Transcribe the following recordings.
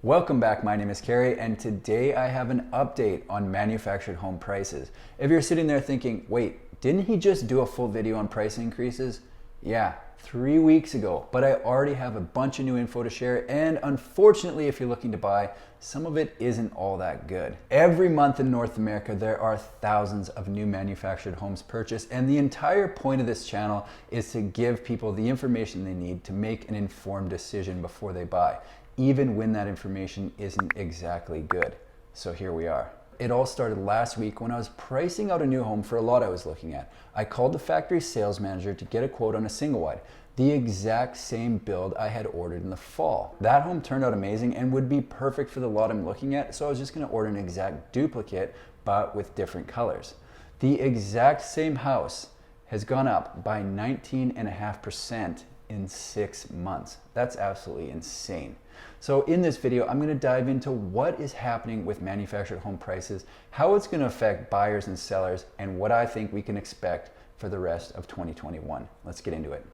Welcome back, my name is Kerry, and today I have an update on manufactured home prices. If you're sitting there thinking, wait, didn't he just do a full video on price increases? Yeah, 3 weeks ago, but I already have a bunch of new info to share, and unfortunately, if you're looking to buy, some of it isn't all that good. Every month in North America, there are thousands of new manufactured homes purchased, and the entire point of this channel is to give people the information they need to make an informed decision before they buy, even when that information isn't exactly good. So here we are. It all started last week when I was pricing out a new home for a lot I was looking at. I called the factory sales manager to get a quote on a single wide, the exact same build I had ordered in the fall. That home turned out amazing and would be perfect for the lot I'm looking at, so I was just gonna order an exact duplicate, but with different colors. The exact same house has gone up by 19.5% in 6 months. That's absolutely insane. So in this video, I'm gonna dive into what is happening with manufactured home prices, how it's gonna affect buyers and sellers, and what I think we can expect for the rest of 2021. Let's get into it.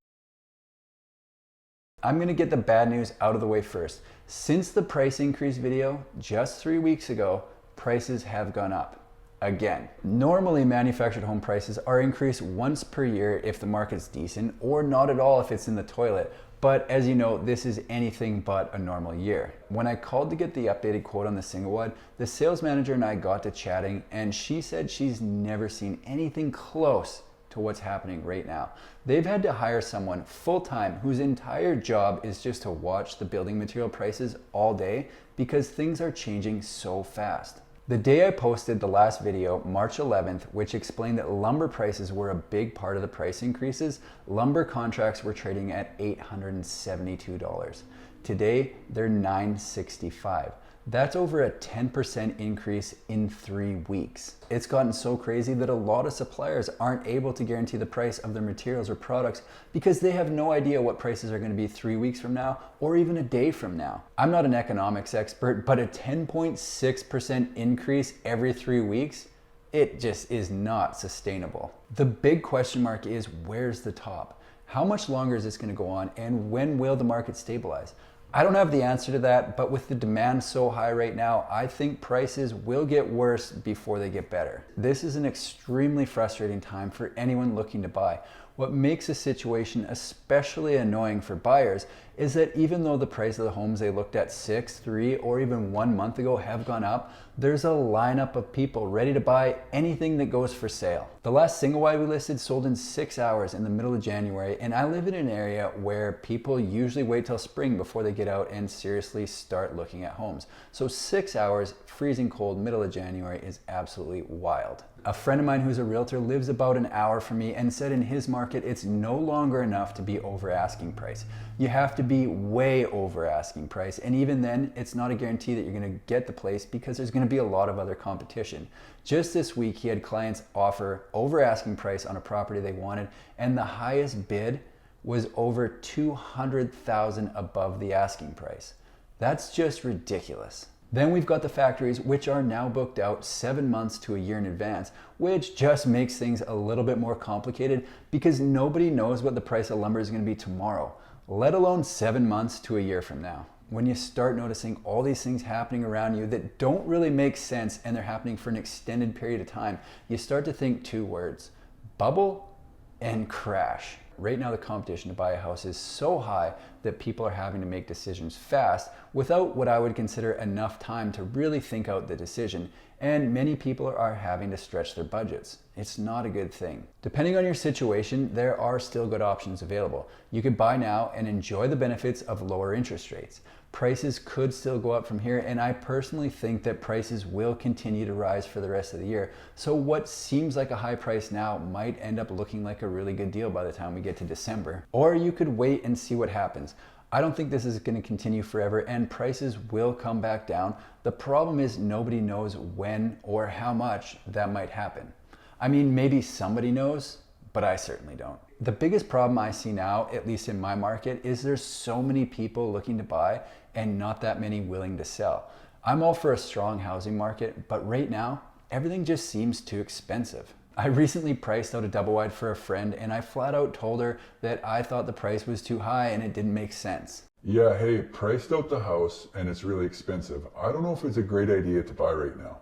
I'm gonna get the bad news out of the way first. Since the price increase video just 3 weeks ago, prices have gone up. Again, normally manufactured home prices are increased once per year if the market's decent, or not at all if it's in the toilet. But as you know, this is anything but a normal year. When I called to get the updated quote on the single wide, the sales manager and I got to chatting, and she said she's never seen anything close to what's happening right now. They've had to hire someone full-time whose entire job is just to watch the building material prices all day because things are changing so fast. The day I posted the last video, March 11th, which explained that lumber prices were a big part of the price increases, lumber contracts were trading at $872. Today, they're $965. That's over a 10% increase in 3 weeks. It's gotten so crazy that a lot of suppliers aren't able to guarantee the price of their materials or products because they have no idea what prices are going to be 3 weeks from now or even a day from now. I'm not an economics expert, but a 10.6% increase every 3 weeks, it just is not sustainable. The big question mark is, where's the top? How much longer is this going to go on, and when will the market stabilize? I don't have the answer to that, but with the demand so high right now, I think prices will get worse before they get better. This is an extremely frustrating time for anyone looking to buy. What makes the situation especially annoying for buyers is that even though the price of the homes they looked at 6, 3, or even 1 month ago have gone up, there's a lineup of people ready to buy anything that goes for sale. The last single wide we listed sold in 6 hours in the middle of January, and I live in an area where people usually wait till spring before they get out and seriously start looking at homes. So 6 hours, freezing cold, middle of January is absolutely wild. A friend of mine who's a realtor lives about an hour from me and said in his market it's no longer enough to be over asking price. You have to be way over asking price, and even then it's not a guarantee that you're going to get the place because there's going to be a lot of other competition. Just this week he had clients offer over asking price on a property they wanted, and the highest bid was over $200,000 above the asking price. That's just ridiculous. Then we've got the factories, which are now booked out 7 months to a year in advance, which just makes things a little bit more complicated because nobody knows what the price of lumber is going to be tomorrow, let alone 7 months to a year from now. When you start noticing all these things happening around you that don't really make sense and they're happening for an extended period of time, you start to think 2 words: bubble and crash. Right now the competition to buy a house is so high that people are having to make decisions fast without what I would consider enough time to really think out the decision, and many people are having to stretch their budgets. It's not a good thing. Depending on your situation, there are still good options available. You could buy now and enjoy the benefits of lower interest rates. Prices could still go up from here, and I personally think that prices will continue to rise for the rest of the year. So what seems like a high price now might end up looking like a really good deal by the time we get to December. Or you could wait and see what happens. I don't think this is going to continue forever, and prices will come back down. The problem is nobody knows when or how much that might happen. I mean, maybe somebody knows, but I certainly don't. The biggest problem I see now, at least in my market, is there's so many people looking to buy and not that many willing to sell. I'm all for a strong housing market, but right now, everything just seems too expensive. I recently priced out a double wide for a friend, and I flat out told her that I thought the price was too high and it didn't make sense. Yeah, hey, priced out the house and it's really expensive. I don't know if it's a great idea to buy right now.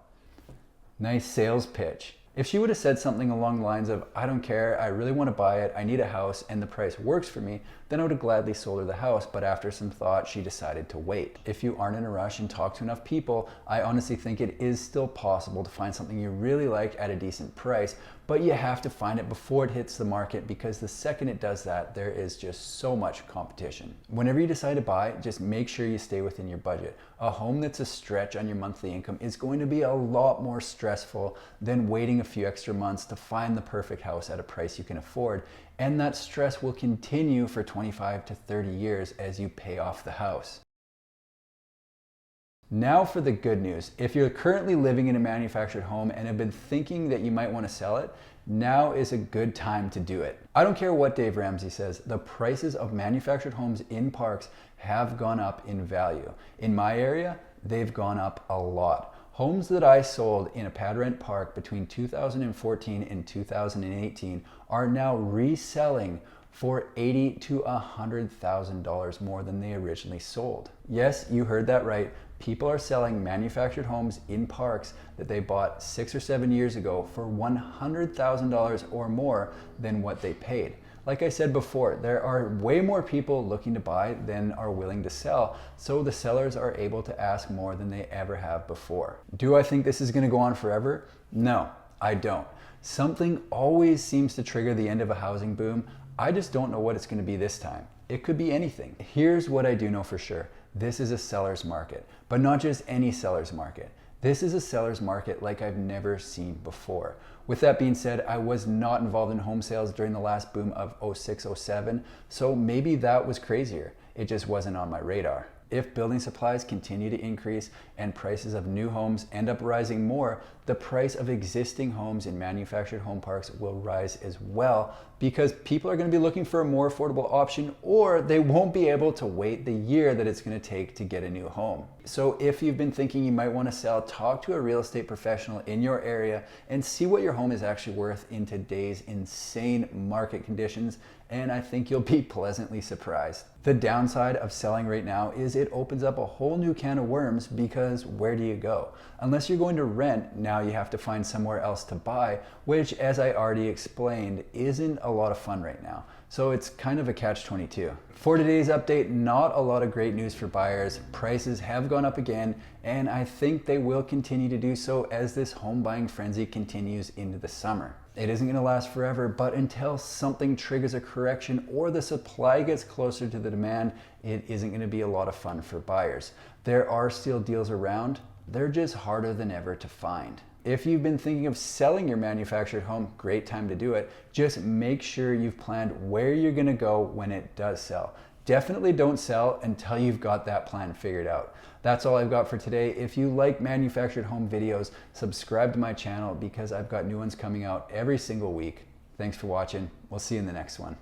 Nice sales pitch. If she would have said something along the lines of, I don't care, I really want to buy it, I need a house, and the price works for me, then I would have gladly sold her the house, but after some thought, she decided to wait. If you aren't in a rush and talk to enough people, I honestly think it is still possible to find something you really like at a decent price, but you have to find it before it hits the market, because the second it does that, there is just so much competition. Whenever you decide to buy, just make sure you stay within your budget. A home that's a stretch on your monthly income is going to be a lot more stressful than waiting a few extra months to find the perfect house at a price you can afford, and that stress will continue for 25 to 30 years as you pay off the house. Now for the good news. If you're currently living in a manufactured home and have been thinking that you might want to sell it, now is a good time to do it. I don't care what Dave Ramsey says, the prices of manufactured homes in parks have gone up in value. In my area, they've gone up a lot. Homes that I sold in a pad rent park between 2014 and 2018 are now reselling for $80,000 to $100,000 more than they originally sold. Yes, you heard that right. People are selling manufactured homes in parks that they bought 6 or 7 years ago for $100,000 or more than what they paid. Like I said before, there are way more people looking to buy than are willing to sell, so the sellers are able to ask more than they ever have before. Do I think this is going to go on forever? No, I don't. Something always seems to trigger the end of a housing boom. I just don't know what it's going to be this time. It could be anything. Here's what I do know for sure. This is a seller's market, but not just any seller's market. This is a seller's market like I've never seen before. With that being said, I was not involved in home sales during the last boom of 06, 07, so maybe that was crazier. It just wasn't on my radar. If building supplies continue to increase and prices of new homes end up rising more, the price of existing homes in manufactured home parks will rise as well, because people are going to be looking for a more affordable option, or they won't be able to wait the year that it's going to take to get a new home. So if you've been thinking you might want to sell, talk to a real estate professional in your area and see what your home is actually worth in today's insane market conditions, and I think you'll be pleasantly surprised. The downside of selling right now is it opens up a whole new can of worms, because where do you go? Unless you're going to rent, now you have to find somewhere else to buy, which, as I already explained, isn't a lot of fun right now. So it's kind of a catch-22. For today's update, not a lot of great news for buyers. Prices have gone up again, and I think they will continue to do so as this home buying frenzy continues into the summer. It isn't going to last forever, but until something triggers a correction or the supply gets closer to the demand, it isn't going to be a lot of fun for buyers. There are still deals around. They're just harder than ever to find. If you've been thinking of selling your manufactured home, great time to do it. Just make sure you've planned where you're going to go when it does sell. Definitely don't sell until you've got that plan figured out. That's all I've got for today. If you like manufactured home videos, subscribe to my channel, because I've got new ones coming out every single week. Thanks for watching. We'll see you in the next one.